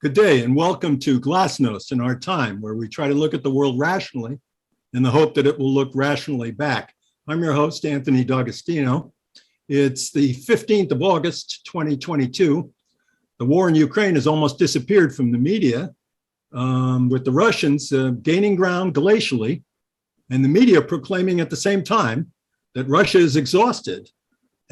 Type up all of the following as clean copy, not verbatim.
Good day and welcome to Glasnost in our time, where we try to look at the world rationally in the hope that it will look rationally back. I'm your host, Anthony D'Agostino. It's the 15th of August, 2022. The war in Ukraine has almost disappeared from the media, with the Russians gaining ground glacially, and the media proclaiming at the same time that Russia is exhausted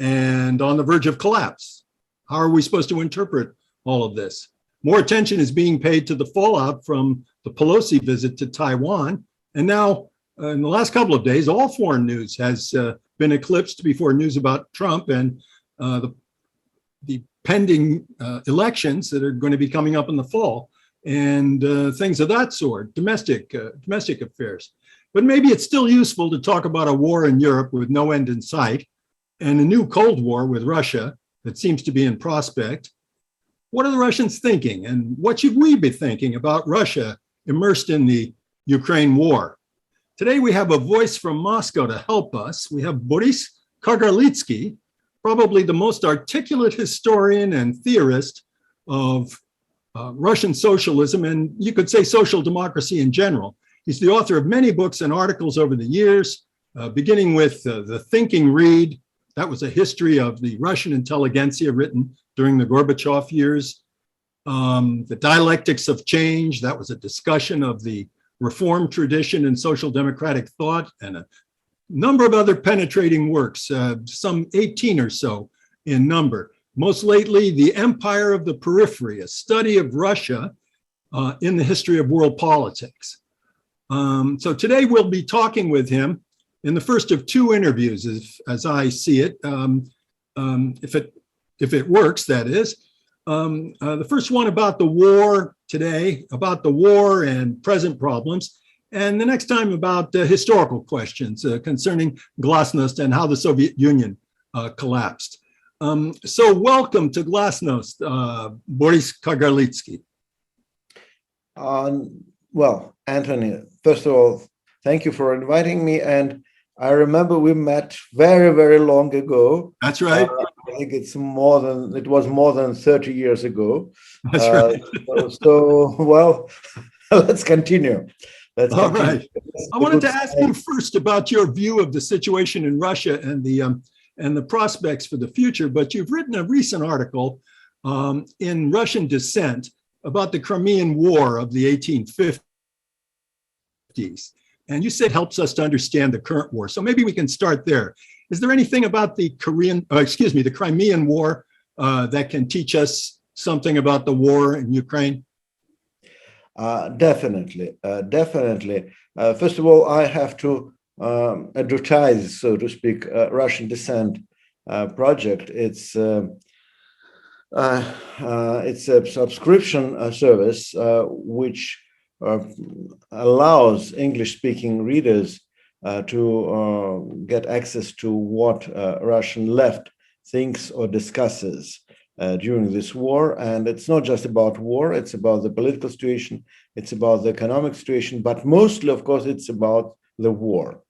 and on the verge of collapse. How are we supposed to interpret all of this? More attention is being paid to the fallout from the Pelosi visit to Taiwan. And now, in the last couple of days, all foreign news has been eclipsed before news about Trump and the pending elections that are going to be coming up in the fall and things of that sort, domestic affairs. But maybe it's still useful to talk about a war in Europe with no end in sight and a new Cold War with Russia that seems to be in prospect. What are the Russians thinking, and what should we be thinking about Russia immersed in the Ukraine war? Today, we have a voice from Moscow to help us. We have Boris Kagarlitsky, probably the most articulate historian and theorist of Russian socialism, and you could say social democracy in general. He's the author of many books and articles over the years, beginning with The Thinking Reed. That was a history of the Russian intelligentsia written during the Gorbachev years. The Dialectics of Change, that was a discussion of the reform tradition and social democratic thought, and a number of other penetrating works, some 18 or so in number. Most lately, The Empire of the Periphery, a study of Russia in the history of world politics. So today we'll be talking with him in the first of two interviews, as I see it, if it works, that is. The first one about the war today, about the war and present problems, and the next time about historical questions concerning Glasnost and how the Soviet Union collapsed. So welcome to Glasnost, Boris Kagarlitsky. Well, Anthony, first of all, thank you for inviting me. And I remember we met very, very long ago. That's right. I think it was more than 30 years ago. That's right. Well, let's continue. All right. I wanted to ask you first about your view of the situation in Russia and the prospects for the future. But you've written a recent article in Russian Dissent about the Crimean War of the 1850s. And you said helps us to understand the current war. So maybe we can start there. Is there anything about the the Crimean War that can teach us something about the war in Ukraine? Definitely. First of all, I have to advertise, so to speak, Russian Dissent project. It's a subscription service which allows English-speaking readers to get access to what Russian left thinks or discusses during this war. And it's not just about war, it's about the political situation, it's about the economic situation, but mostly, of course, it's about the war.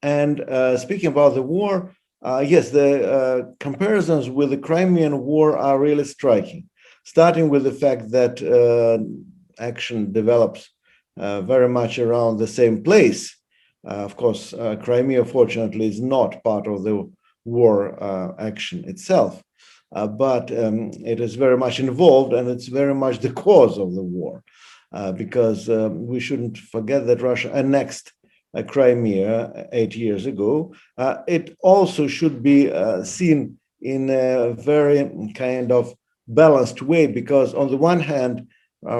And speaking about the war, yes, the comparisons with the Crimean War are really striking, starting with the fact that action develops very much around the same place. Of course, Crimea, fortunately, is not part of the war action itself, but it is very much involved, and it's very much the cause of the war, because we shouldn't forget that Russia annexed Crimea 8 years ago. It also should be seen in a very kind of balanced way, because on the one hand,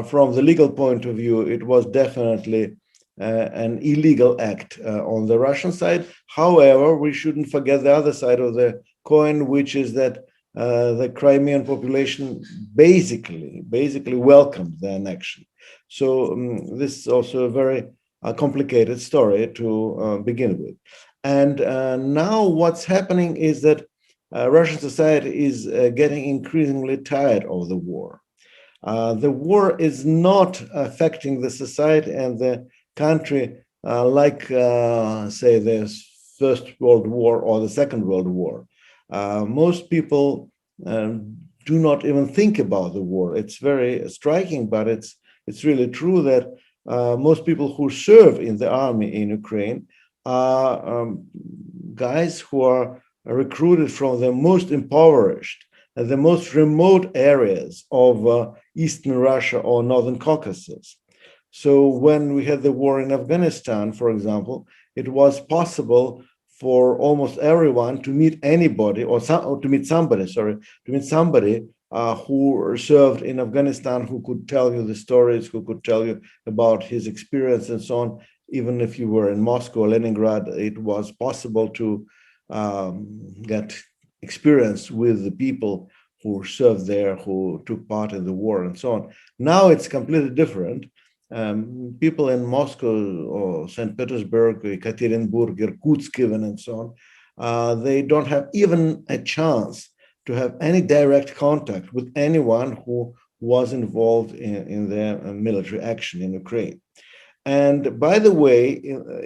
from the legal point of view, it was definitely an illegal act on the Russian side. However, we shouldn't forget the other side of the coin, which is that the Crimean population basically welcomed the annexion. So this is also a very complicated story to begin with. And now what's happening is that Russian society is getting increasingly tired of the war. The war is not affecting the society and the country like, say, the First World War or the Second World War. Most people do not even think about the war. It's very striking, but it's really true that most people who serve in the army in Ukraine are guys who are recruited from the most impoverished and the most remote areas of Eastern Russia or Northern Caucasus. So when we had the war in Afghanistan, for example, it was possible for almost everyone to meet anybody or to meet somebody, who served in Afghanistan, who could tell you the stories, who could tell you about his experience and so on. Even if you were in Moscow or Leningrad, it was possible to get experience with the people who served there, who took part in the war and so on. Now it's completely different. People in Moscow or St. Petersburg, Ekaterinburg, Irkutsk even, and so on, they don't have even a chance to have any direct contact with anyone who was involved in their military action in Ukraine. And by the way,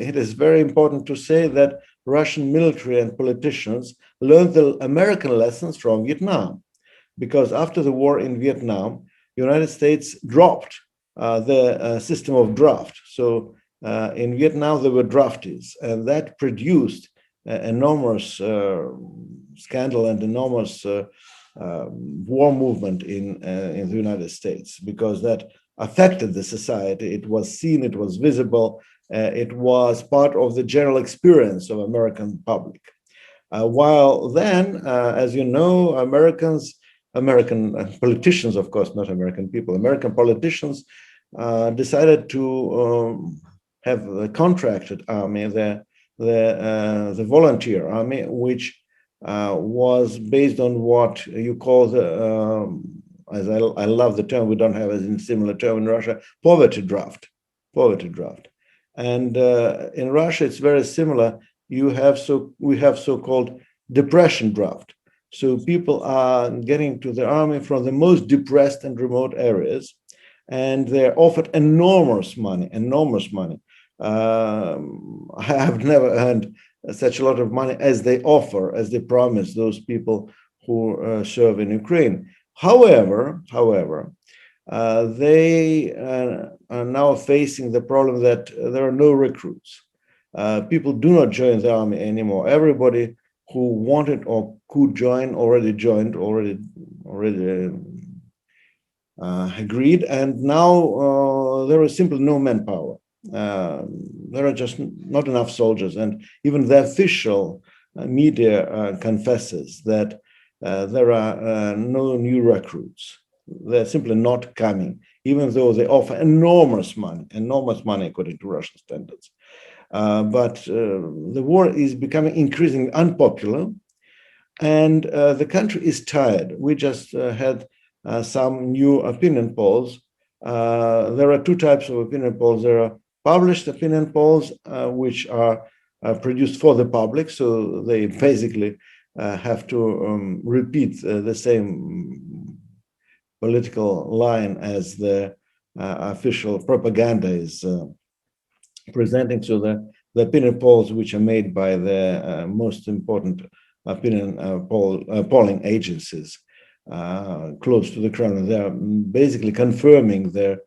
it is very important to say that Russian military and politicians learned the American lessons from Vietnam, because after the war in Vietnam, the United States dropped the system of draft. So in Vietnam, there were draftees, and that produced enormous scandal and enormous war movement in the United States, because that affected the society. It was seen, it was visible, it was part of the general experience of American public. While then, as you know, American politicians, of course, not American people, American politicians decided to have a contracted army, the volunteer army, which was based on what you call the, as I love the term, we don't have a similar term in Russia, poverty draft. And in Russia, it's very similar. We have so-called depression draft. So people are getting to the army from the most depressed and remote areas, and they're offered enormous money. I have never earned such a lot of money as they offer, as they promise those people who serve in Ukraine. However, they are now facing the problem that there are no recruits. People do not join the army anymore. Everybody who wanted or could join already joined, already agreed, and now there is simply no manpower. There are just not enough soldiers, and even the official media confesses that there are no new recruits. They're simply not coming, even though they offer enormous money according to Russian standards. But the war is becoming increasingly unpopular, and the country is tired. We just had some new opinion polls. There are two types of opinion polls. There are published opinion polls, which are produced for the public, so they basically have to repeat the same political line as the official propaganda is presenting. So the opinion polls, which are made by the most important opinion polling agencies close to the Kremlin, they are basically confirming the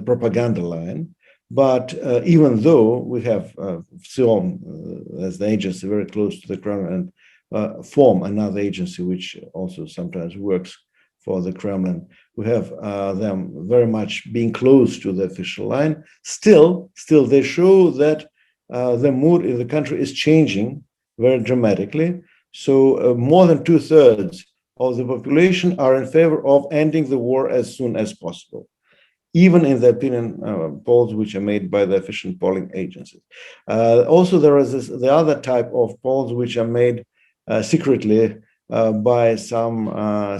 propaganda line. But even though we have SIOM as the agency very close to the Kremlin, and form another agency which also sometimes works for the Kremlin, we have them very much being close to the official line. Still they show that the mood in the country is changing very dramatically. So more than 2/3 of the population are in favor of ending the war as soon as possible, even in the opinion polls which are made by the official polling agencies. Also, there is the other type of polls which are made secretly by some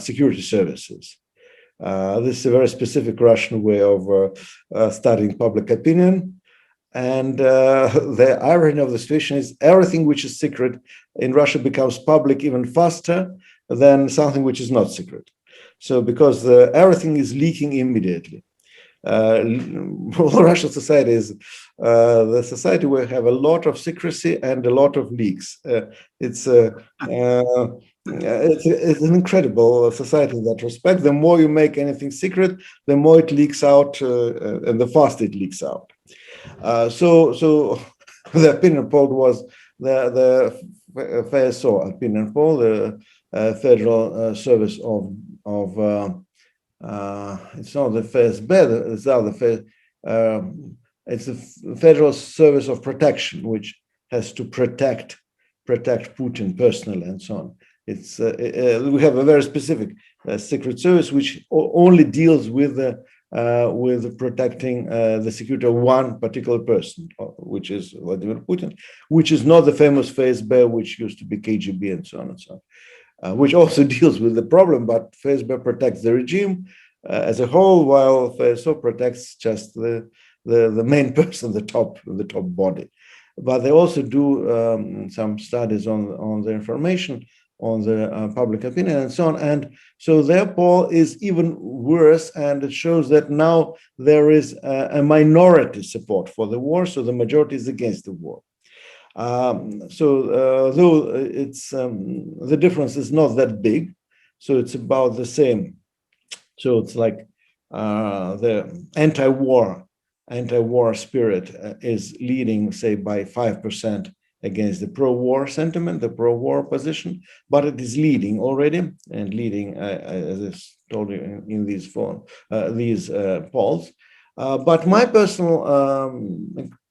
security services. This is a very specific Russian way of studying public opinion. And the irony of the situation is everything which is secret in Russia becomes public even faster than something which is not secret. So because everything is leaking immediately. Russian society is the society where we have a lot of secrecy and a lot of leaks. It's It's an incredible society in that respect. The more you make anything secret, the more it leaks out, and the faster it leaks out. So the opinion poll was the FSO opinion poll, the Federal Service of it's not the FSB, it's not the it's the Federal Service of Protection, which has to protect Putin personally and so on. It's we have a very specific secret service which only deals with protecting the security of one particular person, which is Vladimir Putin, which is not the famous FSB, which used to be KGB and so on and so on, which also deals with the problem, but FSB protects the regime as a whole, while FSO protects just the main person, the top body. But they also do some studies on the information, on the public opinion and so on. And so their poll is even worse, and it shows that now there is a minority support for the war, so the majority is against the war. Though it's the difference is not that big, so it's about the same. So it's like the anti-war spirit is leading, say, by 5% against the pro-war sentiment, the pro-war position, but it is leading already, and leading, as I told you, in these polls. But my personal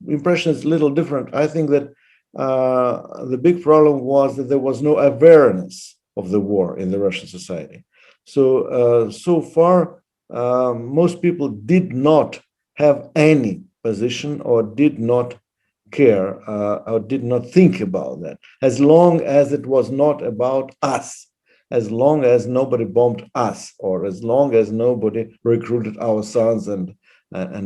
impression is a little different. I think that the big problem was that there was no awareness of the war in the Russian society. So far, most people did not have any position or did not care or did not think about that, as long as it was not about us, as long as nobody bombed us, or as long as nobody recruited our sons and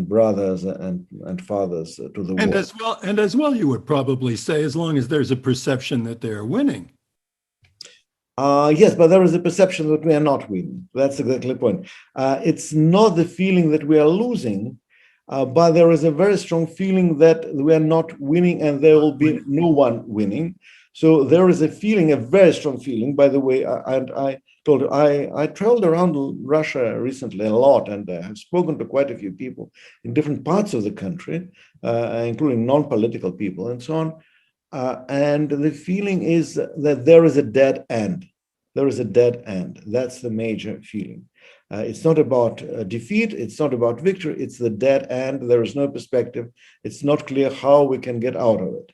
brothers and fathers to the war. And as well, you would probably say, as long as there's a perception that they're winning. Yes, but there is a perception that we are not winning. That's exactly the point. It's not the feeling that we are losing, but there is a very strong feeling that we are not winning and there will be no one winning. So there is a feeling, a very strong feeling, by the way, and I told you, I traveled around Russia recently a lot, and I have spoken to quite a few people in different parts of the country, including non-political people and so on. And the feeling is that there is a dead end. There is a dead end. That's the major feeling. It's not about defeat. It's not about victory. It's the dead end. There is no perspective. It's not clear how we can get out of it.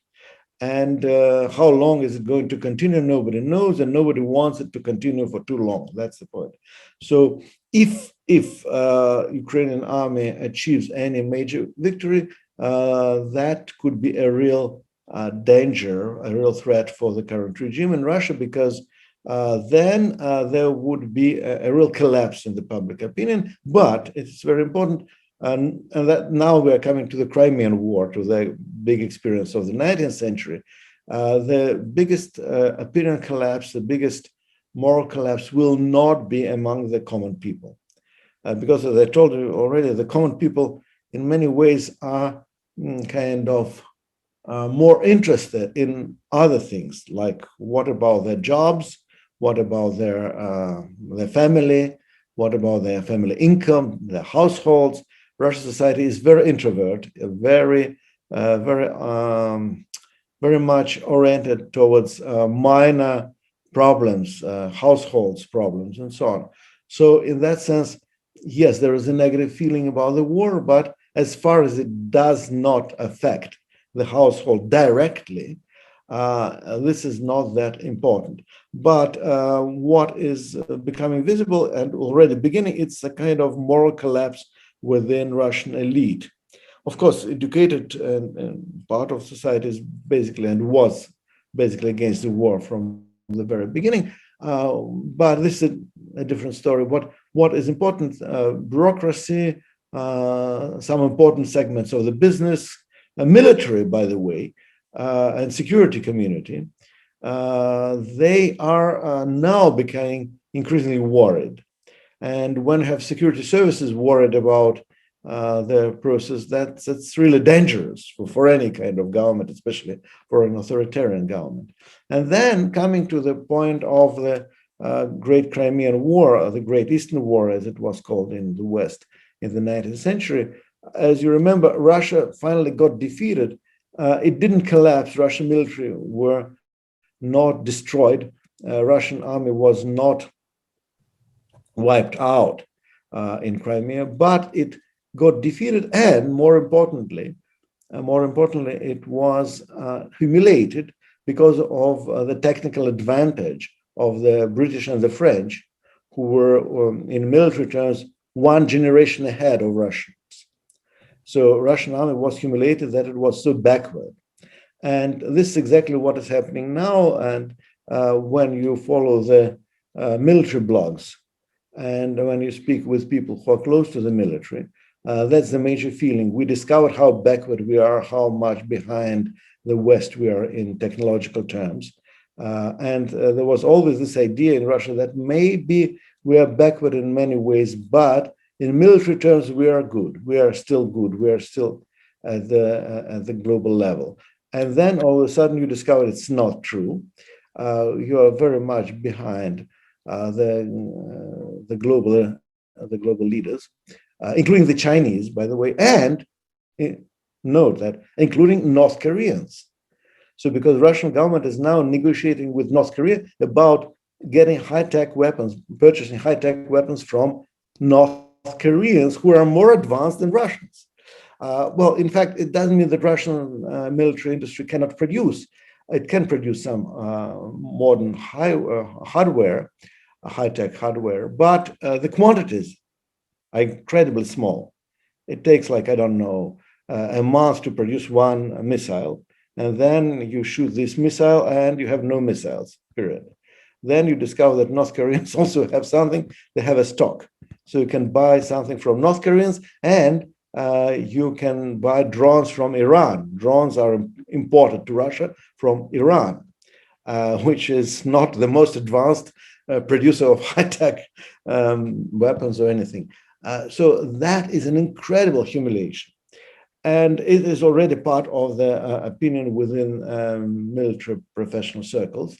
And how long is it going to continue? Nobody knows, and nobody wants it to continue for too long. That's the point. So if Ukrainian army achieves any major victory, that could be a real danger, a real threat for the current regime in Russia, because then there would be a real collapse in the public opinion. But it's very important, and that now we are coming to the Crimean War, to the big experience of the 19th century. The biggest opinion collapse, the biggest moral collapse will not be among the common people. Because as I told you already, the common people in many ways are kind of more interested in other things, like what about their jobs, what about their family, what about their family income, their households. Russian society is very introvert, very much oriented towards minor problems, households problems, and so on. So in that sense, yes, there is a negative feeling about the war, but as far as it does not affect the household directly, this is not that important. But what is becoming visible and already beginning, it's a kind of moral collapse within Russian elite. Of course, educated and part of society is basically and was basically against the war from the very beginning. But this is a different story. What is important? Bureaucracy, some important segments of the business, military, by the way, and security community, they are now becoming increasingly worried. And when you have security services worried about the process, that's really dangerous for any kind of government, especially for an authoritarian government. And then coming to the point of the Great Crimean War, or the Great Eastern War, as it was called in the West in the 19th century, as you remember, Russia finally got defeated. It didn't collapse. Russian military were not destroyed. Russian army was not wiped out in Crimea, but it got defeated, and more importantly, it was humiliated because of the technical advantage of the British and the French, who were, in military terms, one generation ahead of Russians. So Russian army was humiliated that it was so backward. And this is exactly what is happening now. And when you follow the military blogs, and when you speak with people who are close to the military, that's the major feeling. We discovered how backward we are, how much behind the West we are in technological terms. And there was always this idea in Russia that maybe we are backward in many ways, but in military terms, we are good. We are still good. We are still at the global level. And then all of a sudden you discover it's not true. You are very much behind the global leaders, including the Chinese, by the way, and note that including North Koreans. So because Russian government is now negotiating with North Korea about getting high-tech weapons, purchasing high-tech weapons from North Koreans who are more advanced than Russians. Well, in fact, it doesn't mean that Russian military industry cannot produce. It can produce some modern hardware, high-tech hardware, but the quantities are incredibly small. It takes like, I don't know, a month to produce one missile. And then you shoot this missile and you have no missiles, period. Then you discover that North Koreans also have something, they have a stock. So you can buy something from North Koreans, and you can buy drones from Iran. Drones are imported to Russia from Iran, which is not the most advanced producer of high-tech weapons or anything. So that is an incredible humiliation. And it is already part of the opinion within military professional circles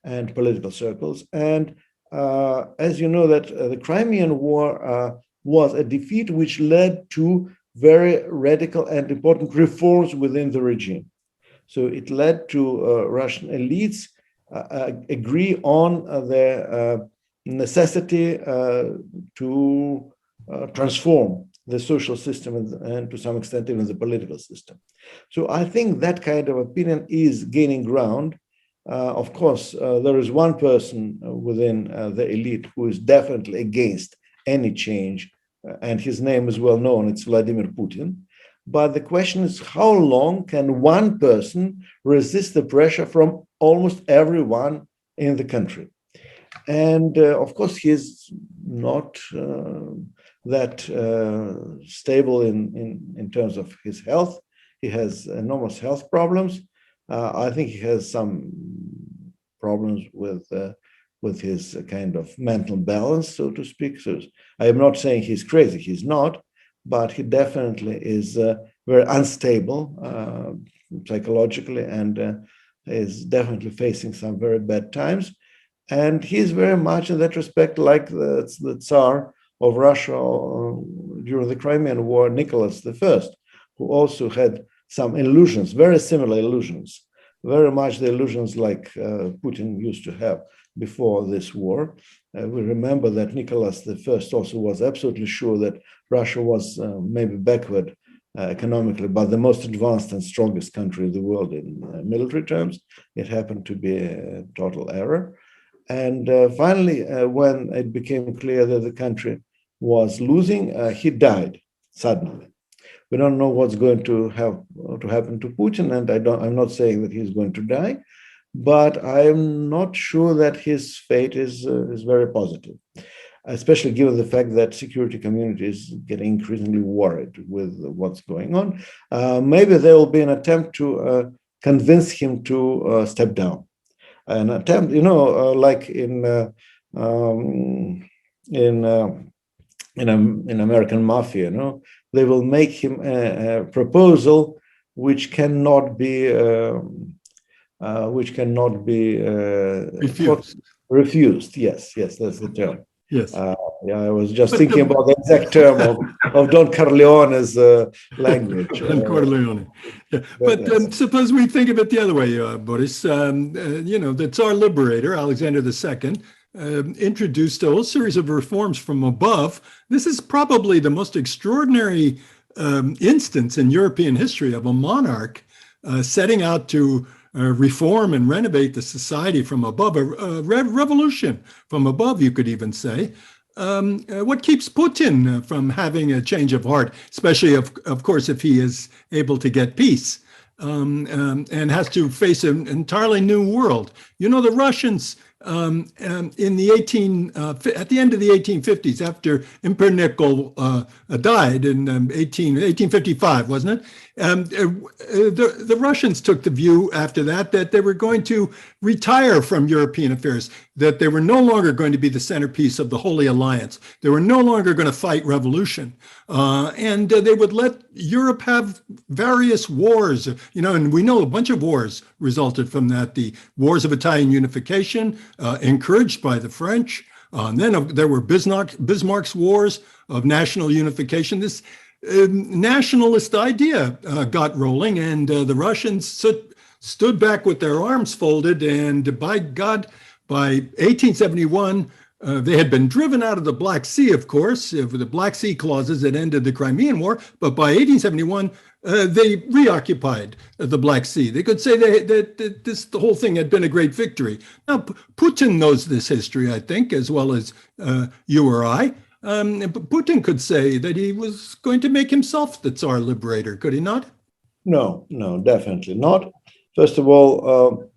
and political circles. And as you know, that the Crimean War was a defeat which led to very radical and important reforms within the regime. So it led to Russian elites agree on the necessity to transform the social system and to some extent even the political system. So I think that kind of opinion is gaining ground. Of course, there is one person within the elite who is definitely against any change, and his name is well known, it's Vladimir Putin. But the question is, how long can one person resist the pressure from almost everyone in the country? And of course, he's not that stable in terms of his health. He has enormous health problems. I think he has some problems with his kind of mental balance, so to speak. So I am not saying he's crazy. He's not, but he definitely is very unstable psychologically, and is definitely facing some very bad times. And he's very much in that respect like the Tsar of Russia during the Crimean War, Nicholas I, who also had some illusions, very similar illusions, very much the illusions like Putin used to have before this war. We remember that Nicholas I also was absolutely sure that Russia was maybe backward economically, but the most advanced and strongest country in the world in military terms. It happened to be a total error. And finally, when it became clear that the country was losing, he died suddenly. We don't know what's going to happen to Putin, and I'm not saying that he's going to die, but I'm not sure that his fate is very positive, especially given the fact that security community is getting increasingly worried with what's going on. Maybe there will be an attempt to convince him to step down. An attempt, like in in American mafia, they will make him a proposal which cannot be Refused. refused. Yes, that's the term. Yes. Yeah, I was just But thinking about the exact term of Don Corleone's language. Don Corleone. Yeah. But Yes. suppose we think of it the other way, Boris. The Tsar Liberator, Alexander II, introduced a whole series of reforms from above. This is probably the most extraordinary instance in European history of a monarch setting out to reform and renovate the society from above, a revolution from above, you could even say. What keeps Putin from having a change of heart, especially, of course, if he is able to get peace and has to face an entirely new world? The Russians in the at the end of the 1850s, after Emperor Nickel died in 1855, wasn't it? The Russians took the view after that they were going to retire from European affairs, that they were no longer going to be the centerpiece of the Holy Alliance. They were no longer going to fight revolution. And they would let Europe have various wars, and we know a bunch of wars resulted from that. The wars of Italian unification, encouraged by the French. Then there were Bismarck's wars of national unification. This nationalist idea got rolling, and the Russians stood back with their arms folded. And by God, by 1871, they had been driven out of the Black Sea, of course, for the Black Sea clauses that ended the Crimean War. But by 1871, they reoccupied the Black Sea. They could say that the whole thing had been a great victory. Now, Putin knows this history, I think, as well as you or I. Putin could say that he was going to make himself the Tsar Liberator, could he not? No, definitely not. First of all,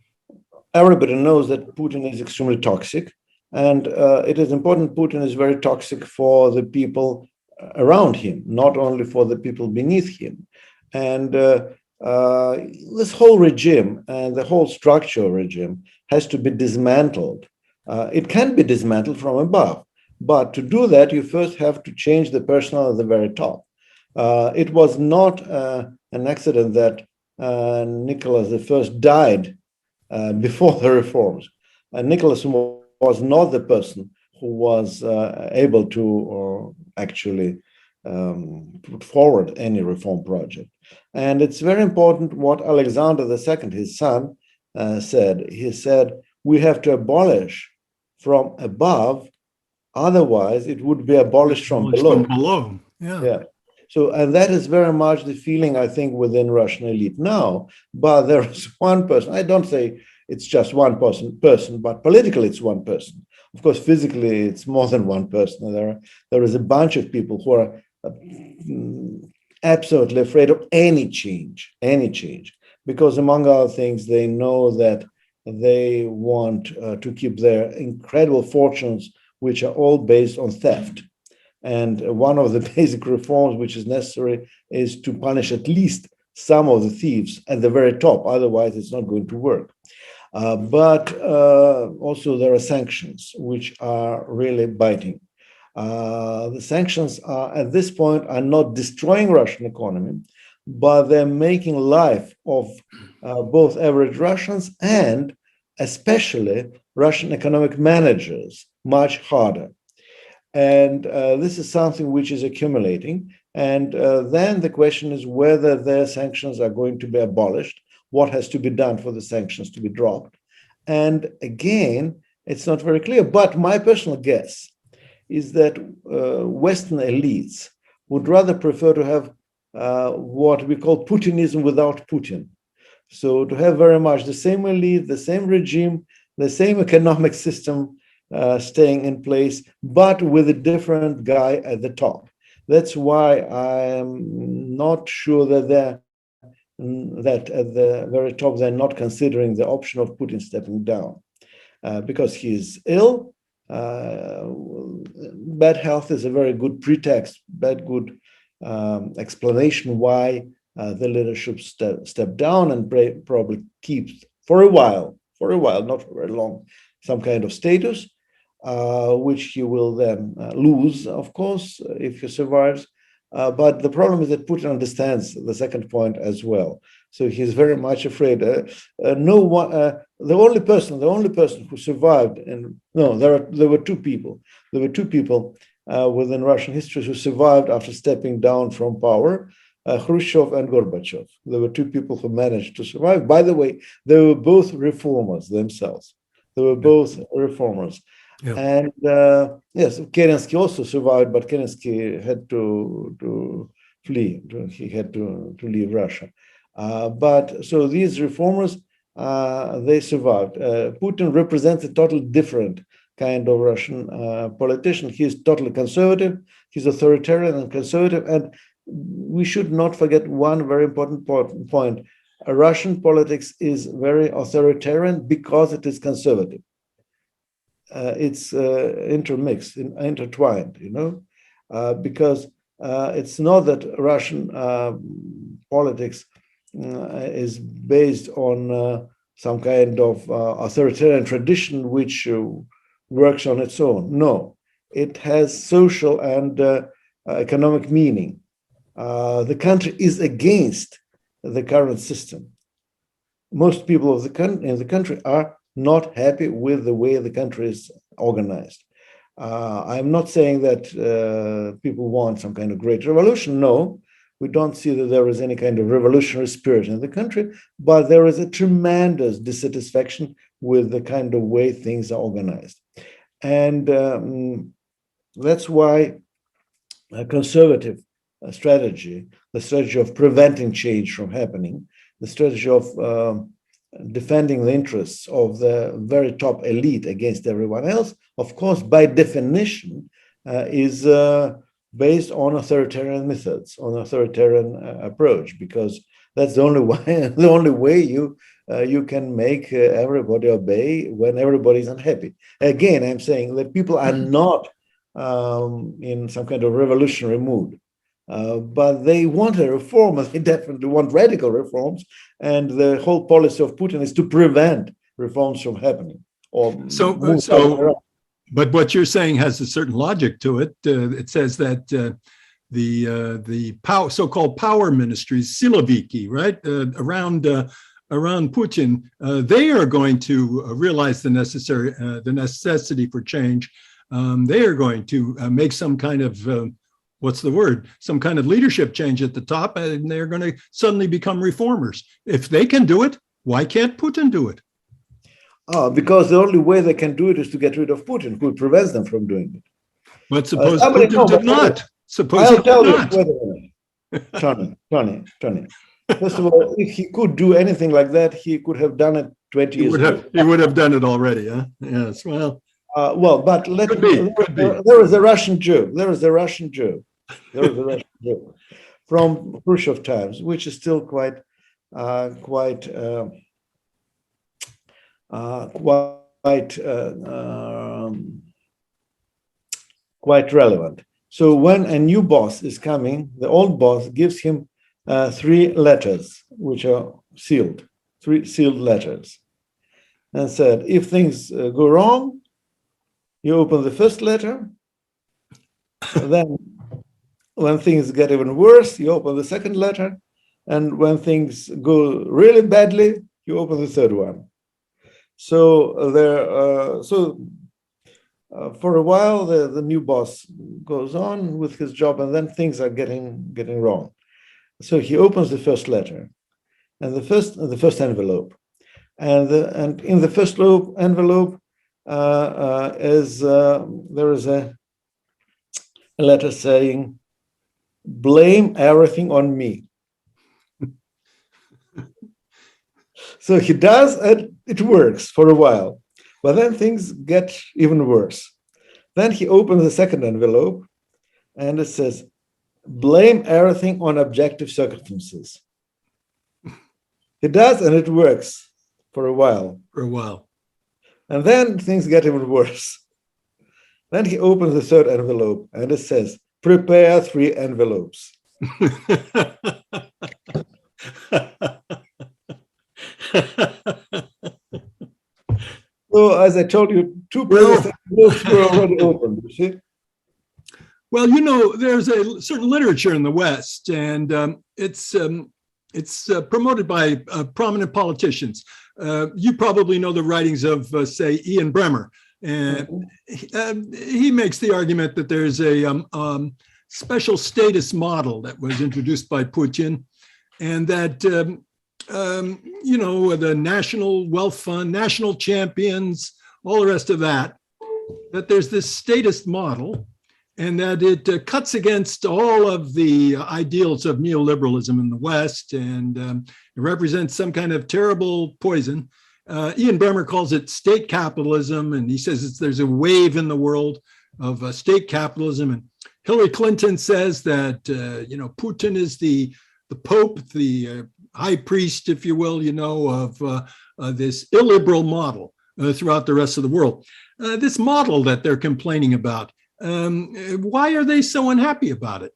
everybody knows that Putin is extremely toxic. And it is important, Putin is very toxic for the people around him, not only for the people beneath him. And this whole regime and the whole structure of regime has to be dismantled. It can be dismantled from above, but to do that, you first have to change the personnel at the very top. It was not an accident that Nicholas I died before the reforms. Nicholas was not the person who was able to actually put forward any reform project. And it's very important what Alexander II, his son, said. He said, we have to abolish from above, otherwise it would be abolished from below. Yeah. So, and that is very much the feeling, I think, within Russian elite now. But there is one person, I don't say it's just one person, but politically it's one person. Of course, physically it's more than one person. There is a bunch of people who are absolutely afraid of any change, because among other things, they know that they want to keep their incredible fortunes, which are all based on theft. And one of the basic reforms which is necessary is to punish at least some of the thieves at the very top, otherwise it's not going to work. But also there are sanctions which are really biting. The sanctions are, at this point, are not destroying Russian economy, but they're making life of both average Russians and especially Russian economic managers much harder. And this is something which is accumulating. And then the question is whether their sanctions are going to be abolished, what has to be done for the sanctions to be dropped. And again, it's not very clear. But my personal guess is that Western elites would rather prefer to have what we call Putinism without Putin. So to have very much the same elite, the same regime, the same economic system staying in place, but with a different guy at the top. That's why I'm not sure that at the very top they're not considering the option of Putin stepping down because he's ill. Bad health is a very good pretext, good explanation why the leadership step down and probably keep for a while, not for very long, some kind of status. which he will then lose, of course, if he survives. But the problem is that Putin understands the second point as well. So he's very much afraid. No one, the only person who survived, and no, there were two people. There were two people within Russian history who survived after stepping down from power. Khrushchev and Gorbachev. There were two people who managed to survive. By the way, they were both reformers themselves. They were both reformers. Yeah. And yes, Kerensky also survived, but Kerensky had to flee. He had to leave Russia. But so these reformers, they survived. Putin represents a totally different kind of Russian politician. He's totally conservative. He's authoritarian and conservative. And we should not forget one very important point. Russian politics is very authoritarian because it is conservative. It's intermixed, intertwined, because it's not that Russian politics is based on some kind of authoritarian tradition which works on its own. No, it has social and economic meaning. The country is against the current system. Most people in the country are not happy with the way the country is organized. I'm not saying that people want some kind of great revolution. No, we don't see that there is any kind of revolutionary spirit in the country, but there is a tremendous dissatisfaction with the kind of way things are organized. And that's why a conservative strategy, the strategy of preventing change from happening, the strategy of defending the interests of the very top elite against everyone else, of course, by definition, is based on authoritarian methods, on authoritarian approach, because that's the only way you can make everybody obey when everybody is unhappy. Again, I'm saying that people are not in some kind of revolutionary mood. But they want a reform, they definitely want radical reforms, and the whole policy of Putin is to prevent reforms from happening. But what you're saying has a certain logic to it. It says that the so-called power ministries, siloviki, right, around Putin, they are going to realize the necessity for change. They are going to make some kind of some kind of leadership change at the top, and they're going to suddenly become reformers. If they can do it, why can't Putin do it? Because the only way they can do it is to get rid of Putin, who prevents them from doing it. But suppose Putin did not. Suppose he did not. Wait a minute. Tony. First of all, if he could do anything like that, he could have done it 20 years ago. He would have done it already, huh? Yes, well. But there is a Russian joke. There is a Russian joke from Khrushchev times, which is still quite relevant. So when a new boss is coming, the old boss gives him 3 letters, which are sealed, 3 sealed letters, and said, if things go wrong, you open the first letter, then when things get even worse, you open the second letter, and when things go really badly, you open the third one. So for a while, the new boss goes on with his job, and then things are getting wrong. So he opens the first letter, and the first envelope, and in the first envelope there is a letter saying, "Blame everything on me." So he does, and it works for a while, but then things get even worse. Then he opens the second envelope, and it says, "Blame everything on objective circumstances." He does, and it works for a while. And then things get even worse. Then he opens the third envelope, and it says, "Prepare 3 envelopes." So, as I told you, two Well, previous books were already open, you see? well, there's a certain literature in the West, and it's promoted by prominent politicians. You probably know the writings of, say, Ian Bremmer. And he makes the argument that there's a special status model that was introduced by Putin, and that, the national wealth fund, national champions, all the rest of that, that there's this status model, and that it cuts against all of the ideals of neoliberalism in the West, and it represents some kind of terrible poison. Ian Bremmer calls it state capitalism, and he says there's a wave in the world of state capitalism. And Hillary Clinton says that Putin is the Pope, the high priest, if you will, of this illiberal model throughout the rest of the world. This model that they're complaining about, why are they so unhappy about it?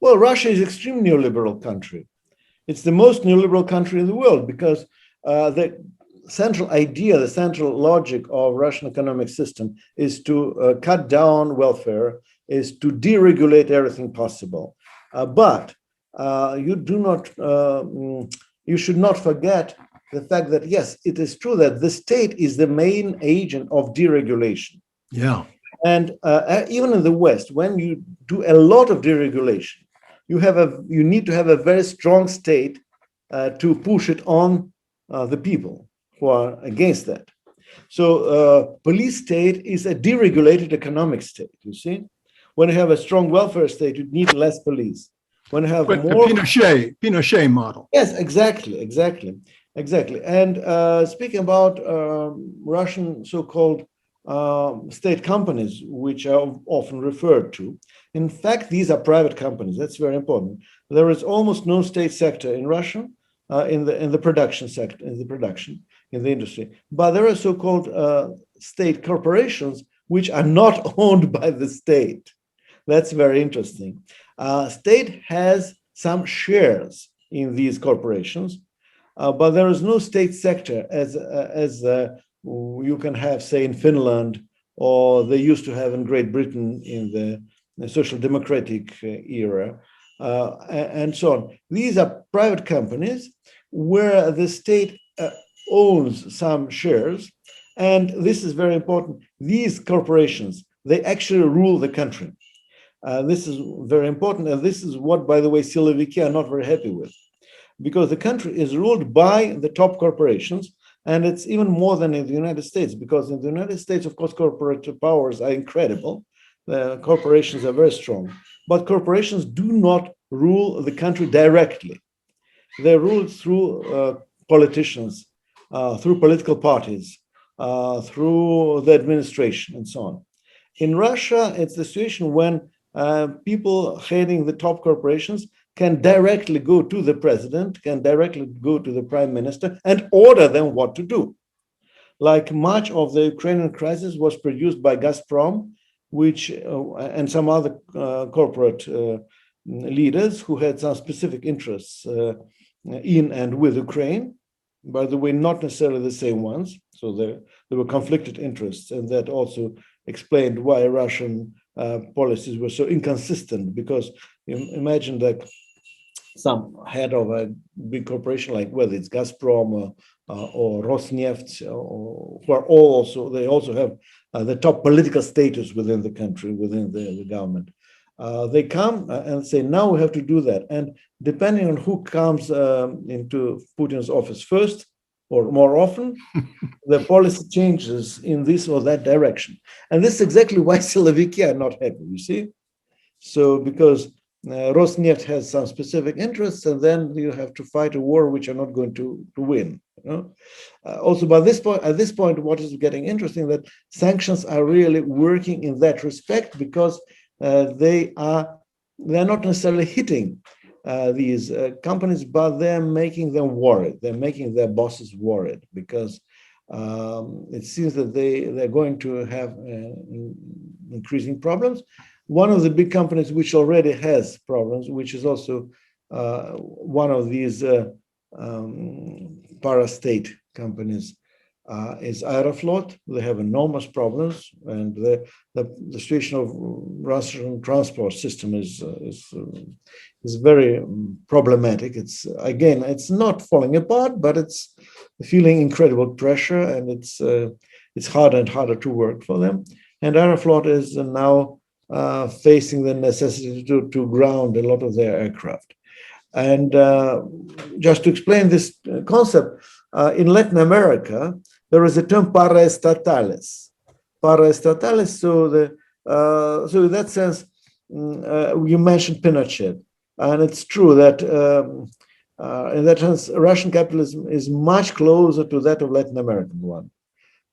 Well, Russia is an extremely neoliberal country. It's the most neoliberal country in the world because the central idea, the central logic of Russian economic system is to cut down welfare, is to deregulate everything possible. But you should not forget the fact that, yes, it is true that the state is the main agent of deregulation. Yeah. And even in the West, when you do a lot of deregulation, you need to have a very strong state to push it on the people who are against that. So police state is a deregulated economic state, you see. When you have a strong welfare state, you need less police. When you have But more... the Pinochet model. Yes, exactly. And speaking about Russian so-called state companies, which are often referred to, in fact, these are private companies. That's very important. There is almost no state sector in Russia, in the production sector, in the industry. But there are so-called state corporations which are not owned by the state. That's very interesting. State has some shares in these corporations, but there is no state sector as you can have, say, in Finland, or they used to have in Great Britain in the social democratic era, and so on. These are private companies where the state owns some shares, and this is very important. These corporations, they actually rule the country. This is very important, and this is what, by the way, Siloviki are not very happy with, because the country is ruled by the top corporations, and it's even more than in the United States, because in the United States, of course, corporate powers are incredible. The corporations are very strong, but corporations do not rule the country directly. They rule through politicians, through political parties, through the administration, and so on. In Russia, it's the situation when people heading the top corporations can directly go to the president, can directly go to the prime minister and order them what to do. Like much of the Ukrainian crisis was produced by Gazprom, which and some other corporate leaders who had some specific interests in and with Ukraine. By the way, not necessarily the same ones. So there were conflicted interests, and that also explained why Russian policies were so inconsistent, because imagine that some head of a big corporation, like whether it's Gazprom or Rosneft, who are they also have the top political status within the country, within the government. They come and say, now we have to do that. And depending on who comes into Putin's office first or more often, the policy changes in this or that direction. And this is exactly why Siloviki are not happy, you see? So because Rosneft has some specific interests, and then you have to fight a war which you're not going to win. Also, by at this point, what is getting interesting, that sanctions are really working in that respect, because they're not necessarily hitting these companies, but they're making them worried. They're making their bosses worried, because it seems that they're going to have increasing problems. One of the big companies which already has problems, which is also one of these para-state companies, is Aeroflot. They have enormous problems, and the situation of Russian transport system is very problematic. It's not falling apart, but it's feeling incredible pressure, and it's harder and harder to work for them. And Aeroflot is now facing the necessity to ground a lot of their aircraft. And just to explain this concept, in Latin America, there is a term paraestatales. Paraestatales, so in that sense, you mentioned Pinochet. And it's true that in that sense, Russian capitalism is much closer to that of Latin American one.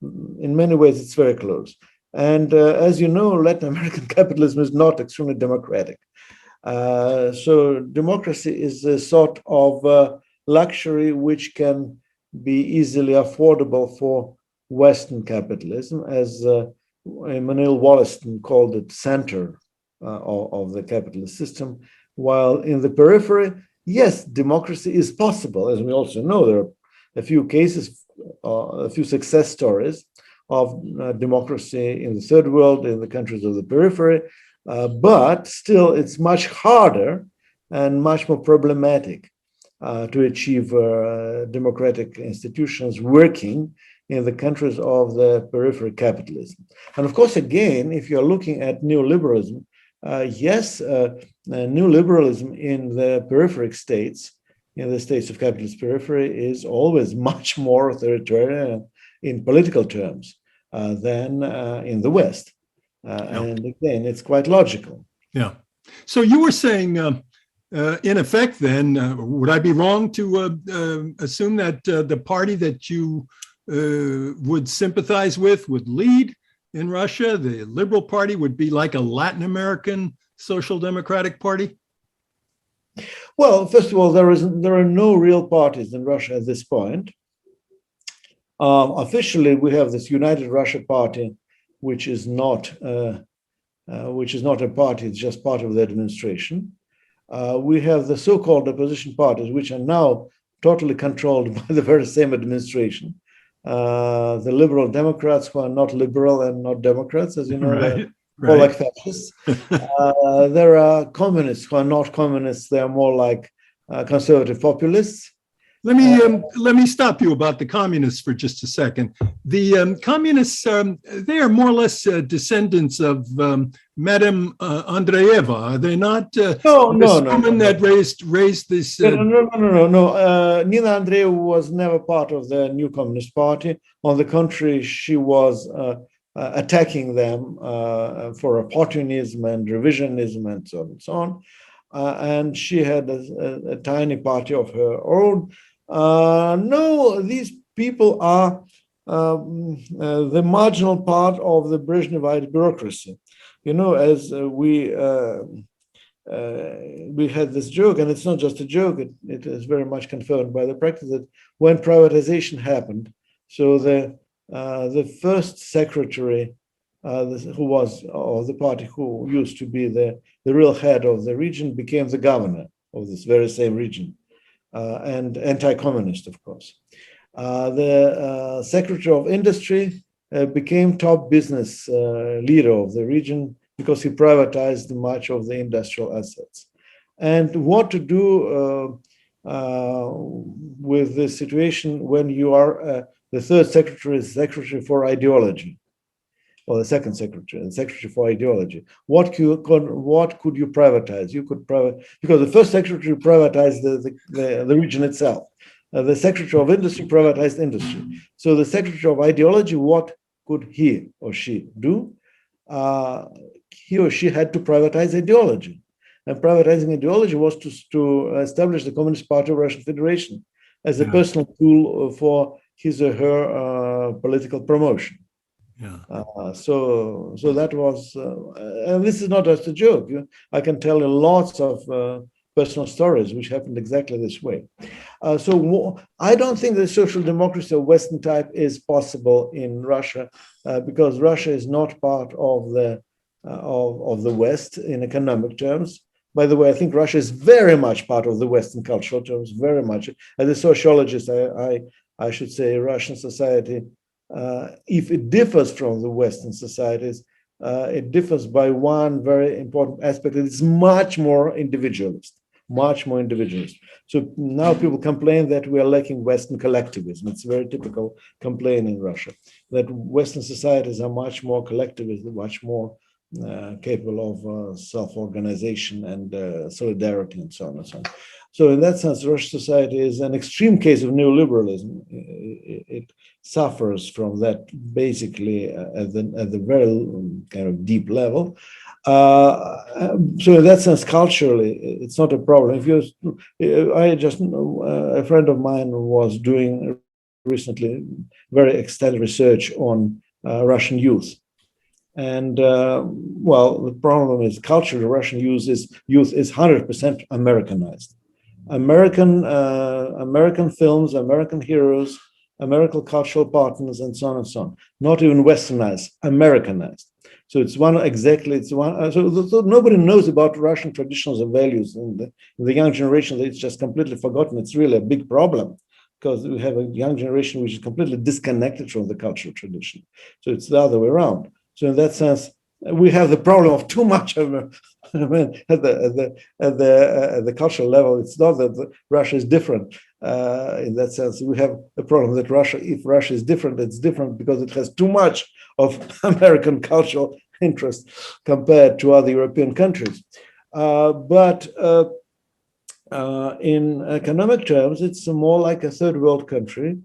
In many ways, it's very close. And as you know, Latin American capitalism is not extremely democratic. So democracy is a sort of luxury which can be easily affordable for Western capitalism, as Emmanuel Wallerstein called it, center of the capitalist system. While in the periphery, yes, democracy is possible. As we also know, there are a few cases, a few success stories of democracy in the third world, in the countries of the periphery, but still it's much harder and much more problematic to achieve democratic institutions working in the countries of the periphery capitalism. And of course, again, if you're looking at neoliberalism, yes, neoliberalism in the peripheral states, in the states of capitalist periphery, is always much more authoritarian in political terms than in the West. And again, it's quite logical. Yeah. So you were saying, in effect, then, would I be wrong to assume that the party that you would sympathize with would lead in Russia? The Liberal Party would be like a Latin American social democratic party? Well, first of all, there are no real parties in Russia at this point. Officially, we have this United Russia Party, which is not a party; it's just part of the administration. We have the so-called opposition parties, which are now totally controlled by the very same administration. The Liberal Democrats, who are not liberal and not Democrats, as you know, right. More like fascists. There are communists who are not communists; they are more like conservative populists. Let me stop you about the communists for just a second. The communists, they are more or less descendants of Madame Andreeva. Are they not? No. Woman that raised this. No. Nina Andreeva was never part of the new Communist Party. On the contrary, she was attacking them for opportunism and revisionism and so on and so on. And she had a tiny party of her own. No, these people are the marginal part of the Brezhnevite bureaucracy. You know, as we had this joke, and it's not just a joke, it is very much confirmed by the practice, that when privatization happened, so the first secretary who was of the party, who used to be the real head of the region, became the governor of this very same region, and anti-communist, of course. The secretary of industry became top business leader of the region because he privatized much of the industrial assets. And what to do with this situation when you are the third secretary is secretary for ideology, or the second secretary, the secretary for ideology. What could you privatize? You could because the first secretary privatized the region itself. The secretary of industry privatized industry. So the secretary of ideology, what could he or she do? He or she had to privatize ideology. And privatizing ideology was to establish the Communist Party of Russian Federation as a personal tool for his or her political promotion. So that was, and this is not just a joke. I can tell you lots of personal stories which happened exactly this way. So I don't think that social democracy of Western type is possible in Russia because Russia is not part of the West in economic terms. By the way, I think Russia is very much part of the West in cultural terms, very much. As a sociologist, I should say Russian society if it differs from the Western societies, it differs by one very important aspect. It's much more individualist, much more individualist. So now people complain that we are lacking Western collectivism. It's a very typical complaint in Russia, that Western societies are much more collectivist, much more capable of self-organization and solidarity and so on and so on. So in that sense, Russian society is an extreme case of neoliberalism. It suffers from that basically at the very kind of deep level. So in that sense, culturally, it's not a problem. A friend of mine was doing recently very extensive research on Russian youth. And well, the problem is culturally, Russian youth is 100% Americanized. American films, American heroes, American cultural partners, and so on and so on. Not even Westernized, Americanized. So so nobody knows about Russian traditions and values in the young generation. It's just completely forgotten. It's really a big problem because we have a young generation which is completely disconnected from the cultural tradition. So it's the other way around. So in that sense, we have the problem of too much of at the cultural level. It's not that Russia is different in that sense. We have a problem that if Russia is different, it's different because it has too much of American cultural interest compared to other European countries. But in economic terms, it's more like a third world country.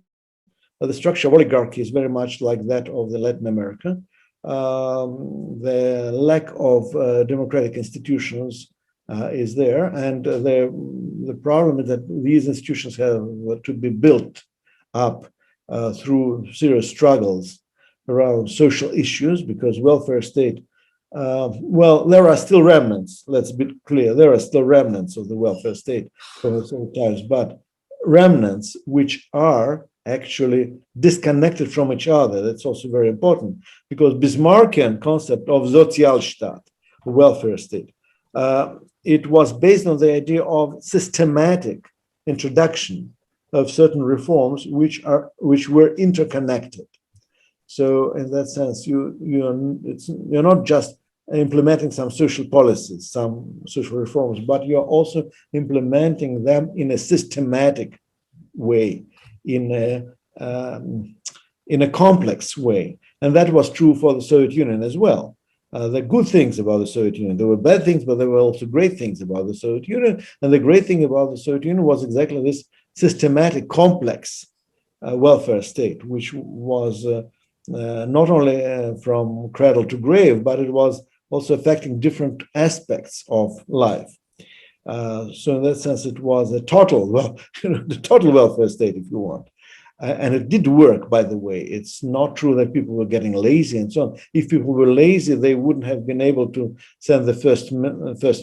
The structure of oligarchy is very much like that of the Latin America. The lack of democratic institutions is there, and the problem is that these institutions have to be built up through serious struggles around social issues, because welfare state, well, there are still remnants, let's be clear, there are still remnants of the welfare state from some times, but remnants which are actually disconnected from each other. That's also very important, because Bismarckian concept of Sozialstaat, welfare state, it was based on the idea of systematic introduction of certain reforms which were interconnected. So in that sense, you're not just implementing some social policies, some social reforms, but you're also implementing them in a systematic way, in a complex way. And that was true for the Soviet Union as well. The good things about the Soviet Union, there were bad things, but there were also great things about the Soviet Union. And the great thing about the Soviet Union was exactly this systematic, complex welfare state, which was not only from cradle to grave, but it was also affecting different aspects of life. So in that sense, it was a the total welfare state, if you want. And it did work, by the way. It's not true that people were getting lazy and so on. If people were lazy, they wouldn't have been able to send the first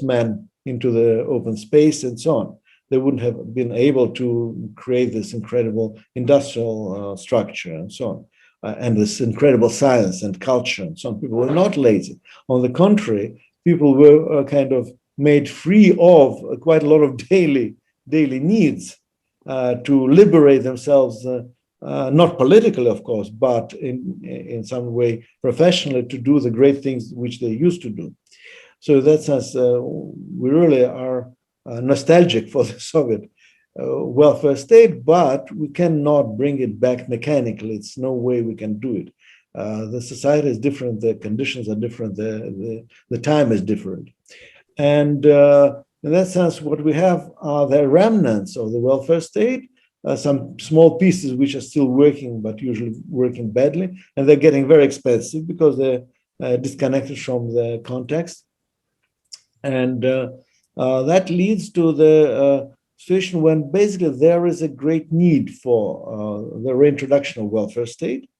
man into the open space and so on. They wouldn't have been able to create this incredible industrial structure and so on. And this incredible science and culture. And some people were not lazy. On the contrary, people were kind of made free of quite a lot of daily needs to liberate themselves, not politically, of course, but in some way professionally, to do the great things which they used to do. So in that sense, we really are nostalgic for the Soviet welfare state, but we cannot bring it back mechanically. It's no way we can do it. The society is different, the conditions are different, the time is different. And in that sense, what we have are the remnants of the welfare state, some small pieces which are still working, but usually working badly, and they're getting very expensive because they're disconnected from the context. And that leads to the situation when basically there is a great need for the reintroduction of welfare state,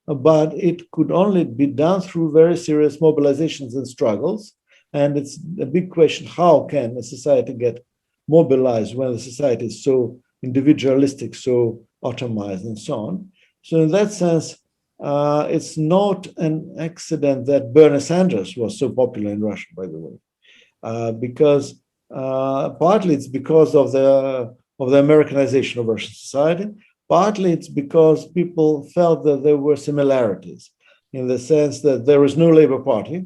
but it could only be done through very serious mobilizations and struggles. And it's a big question, how can a society get mobilized when the society is so individualistic, so atomized, and so on? So in that sense, it's not an accident that Bernie Sanders was so popular in Russia, by the way, because partly it's because of the Americanization of Russian society. Partly it's because people felt that there were similarities in the sense that there is no Labour Party,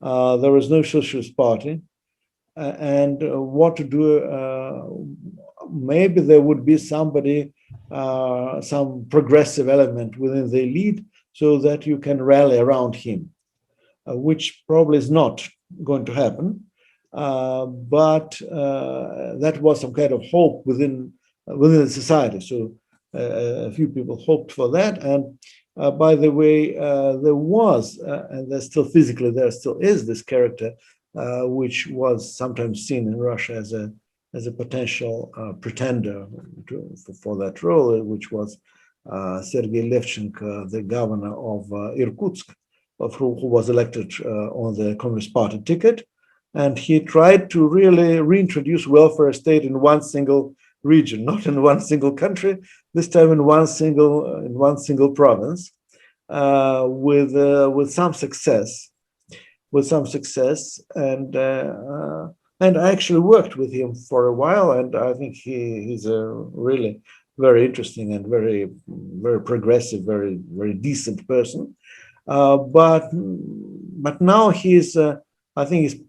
there is no Socialist Party, and what to do. Maybe there would be somebody, some progressive element within the elite, so that you can rally around him, which probably is not going to happen. But that was some kind of hope within the society. So a few people hoped for that. And by the way, there was, and there's still physically, there still is this character, which was sometimes seen in Russia as a potential pretender for that role, which was Sergei Levchenko, the governor of Irkutsk, who was elected on the Communist Party ticket. And he tried to really reintroduce welfare state in one single region, not in one single country, this time in one single province, with some success. And I actually worked with him for a while, and I think he's a really very interesting and very progressive, very decent person. But now he's, I think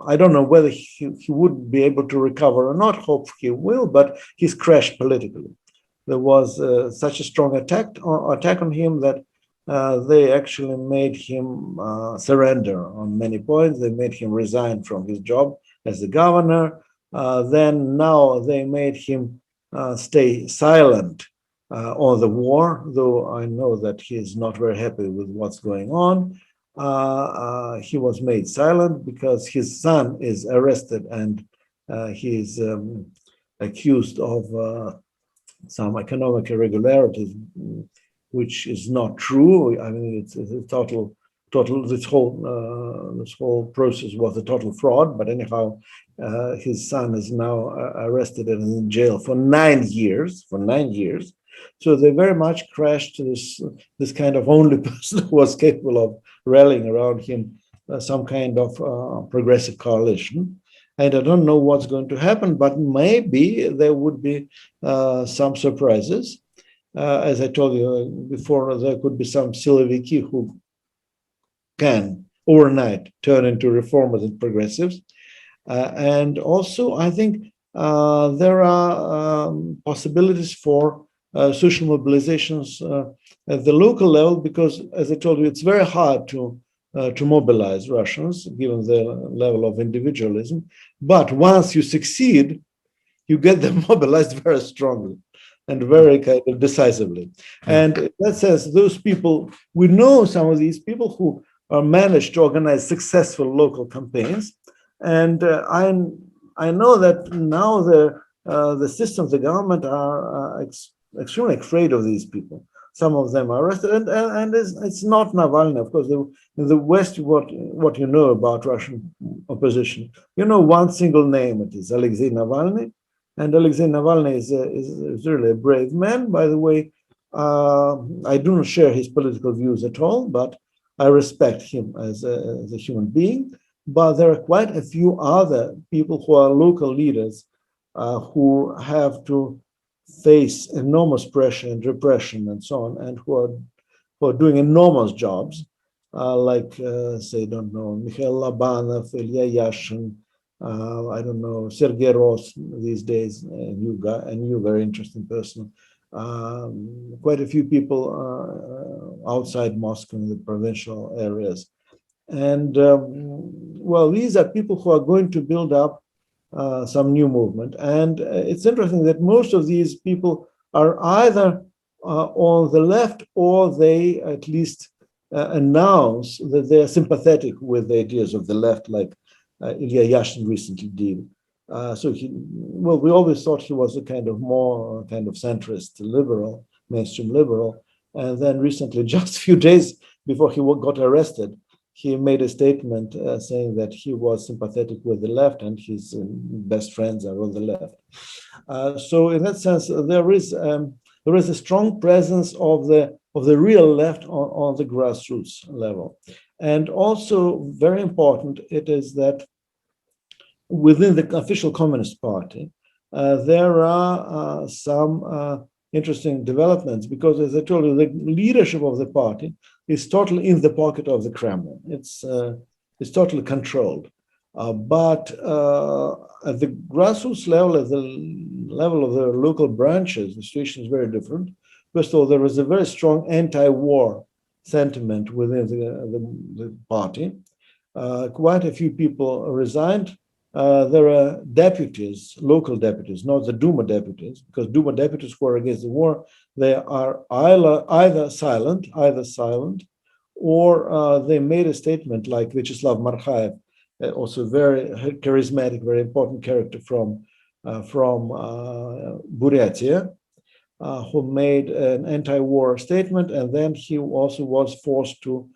I don't know whether he would be able to recover or not. Hope he will, but he's crashed politically. There was such a strong attack on him that they actually made him surrender on many points. They made him resign from his job as the governor. Then now they made him stay silent on the war, though I know that he is not very happy with what's going on. He was made silent because his son is arrested and he is accused of some economic irregularities, which is not true. I mean, it's a total. This whole process was a total fraud. But anyhow, his son is now arrested and in jail for 9 years. So they very much crashed this kind of only person who was capable of rallying around him some kind of progressive coalition. And I don't know what's going to happen, but maybe there would be some surprises. As I told you before, there could be some Siloviki who can overnight turn into reformers and progressives. And also, I think there are possibilities for social mobilizations at the local level, because, as I told you, it's very hard to mobilize Russians, given the level of individualism. But once you succeed, you get them mobilized very strongly and very kind of decisively. And in that sense, those people, we know some of these people who managed to organize successful local campaigns. And I know that now the systems, the government are extremely afraid of these people. Some of them are arrested, and it's not Navalny. Of course, in the West, what you know about Russian opposition, you know one single name. It is Alexei Navalny, and Alexei Navalny is really a brave man. By the way, I do not share his political views at all, but I respect him as a human being. But there are quite a few other people who are local leaders who have to face enormous pressure and repression and so on, and who are doing enormous jobs, like, say, don't know, Mikhail Labanov, Ilya Yashin, I don't know, Sergei Ross these days, a new very interesting person. Quite a few people outside Moscow in the provincial areas. And well, these are people who are going to build up some new movement. And it's interesting that most of these people are either on the left, or they at least announce that they are sympathetic with the ideas of the left, like Ilya Yashin recently did. So we always thought he was a kind of more kind of centrist liberal, mainstream liberal. And then recently, just a few days before he got arrested, he made a statement saying that he was sympathetic with the left and his best friends are on the left. So in that sense, there is a strong presence of the real left on the grassroots level. And also very important, it is that within the official Communist Party, there are some interesting developments because, as I told you, the leadership of the party is totally in the pocket of the Kremlin. It's totally controlled. But at the grassroots level, at the level of the local branches, the situation is very different. First of all, there is a very strong anti-war sentiment within the party. Quite a few people resigned. There are deputies, local deputies, not the Duma deputies, because Duma deputies who are against the war, they are either silent, or they made a statement like Vyacheslav Markhayev, also very charismatic, very important character from Buryatia, who made an anti-war statement, and then he also was forced to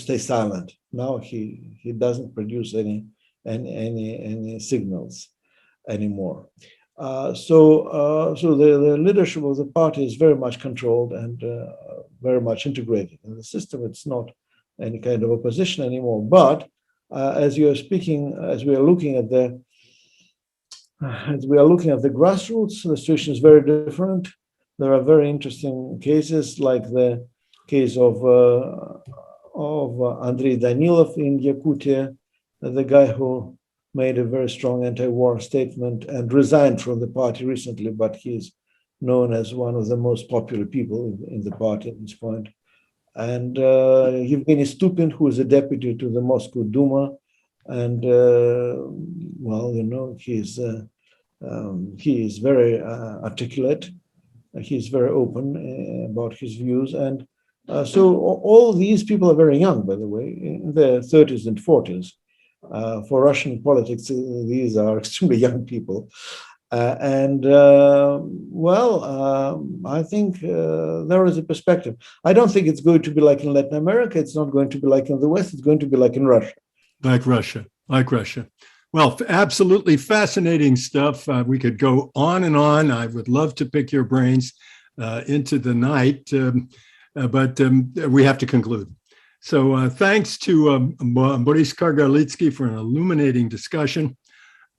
stay silent. Now he doesn't produce any signals anymore. So the leadership of the party is very much controlled and very much integrated in the system. It's not any kind of opposition anymore. But as we are looking at the grassroots, the situation is very different. There are very interesting cases, like the case of Andrei Danilov in Yakutia, the guy who made a very strong anti-war statement and resigned from the party recently, but he's known as one of the most popular people in the party at this point. And Yevgeny Stupin, who is a deputy to the Moscow Duma, and he is very articulate. He's very open about his views, and so all these people are very young, by the way, in their 30s and 40s. For Russian politics, these are extremely young people. I think there is a perspective. I don't think it's going to be like in Latin America. It's not going to be like in the West. It's going to be like in Russia. Like Russia. Well, absolutely fascinating stuff. We could go on and on. I would love to pick your brains into the night, but we have to conclude. So thanks to Boris Kagarlitsky for an illuminating discussion.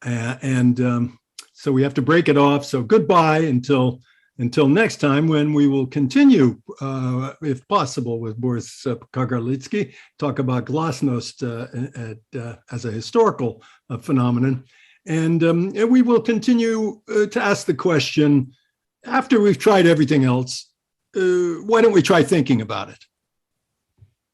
So we have to break it off. So goodbye until next time, when we will continue, if possible, with Boris Kagarlitsky, talk about glasnost as a historical phenomenon. And we will continue to ask the question, after we've tried everything else, why don't we try thinking about it?